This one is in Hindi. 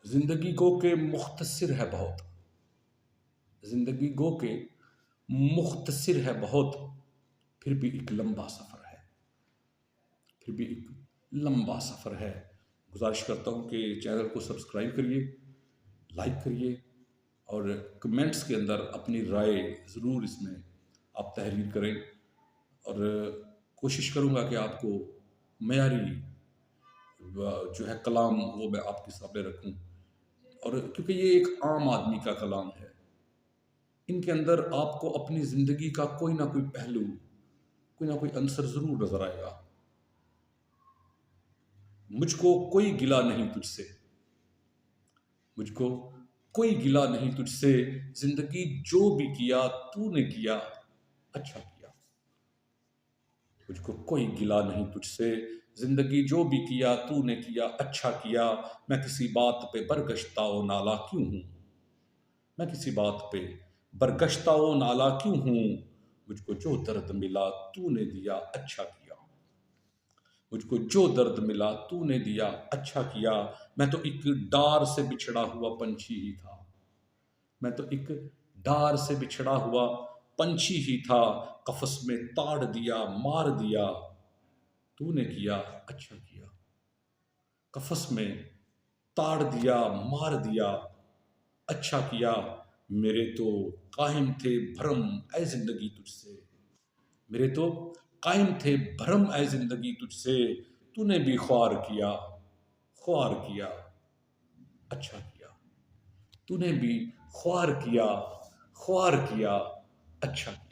ज़िंदगी गो के मुख्तसर है बहुत, ज़िंदगी गो के मुख्तसर है बहुत, फिर भी एक लंबा सफ़र है, फिर भी एक लंबा सफ़र है। गुज़ारिश करता हूँ कि चैनल को सब्सक्राइब करिए, लाइक करिए और कमेंट्स के अंदर अपनी राय ज़रूर इसमें आप तहरीर करें और कोशिश करूँगा कि आपको मयारी जो है कलाम वो मैं आपके सामने रखूँ। और क्योंकि ये एक आम आदमी का कलाम है, इनके अंदर आपको अपनी ज़िंदगी का कोई ना कोई पहलू, कोई ना कोई अंसर ज़रूर नज़र आएगा। मुझको कोई गिला नहीं तुझसे, मुझको कोई गिला नहीं तुझसे, ज़िंदगी जो भी किया तूने किया अच्छा किया। मुझको कोई गिला नहीं तुझसे, ज़िंदगी जो भी किया तूने किया अच्छा किया। मैं किसी बात पे बरगश्ता ओ नाला क्यों हूँ, मैं किसी बात पे बरगश्ता ओ नाला क्यों हूँ। मुझको जो दर्द मिला तूने दिया अच्छा किया, मुझको जो दर्द मिला तूने दिया अच्छा किया। मैं तो एक डार से बिछड़ा हुआ पंछी ही था, मैं तो एक डार से बिछड़ा हुआ पंछी ही था। कफस में ताड़ दिया मार दिया, तूने किया अच्छा किया। कफस में ताड़ दिया मार दिया अच्छा किया। मेरे तो कायम थे भरम ऐ जिंदगी तुझसे, मेरे तो कायम थे भरम ऐ जिंदगी तुझसे। तूने भी ख्वार किया, ख्वार किया अच्छा किया। तूने भी ख्वार किया, ख्वार किया अच्छा किया।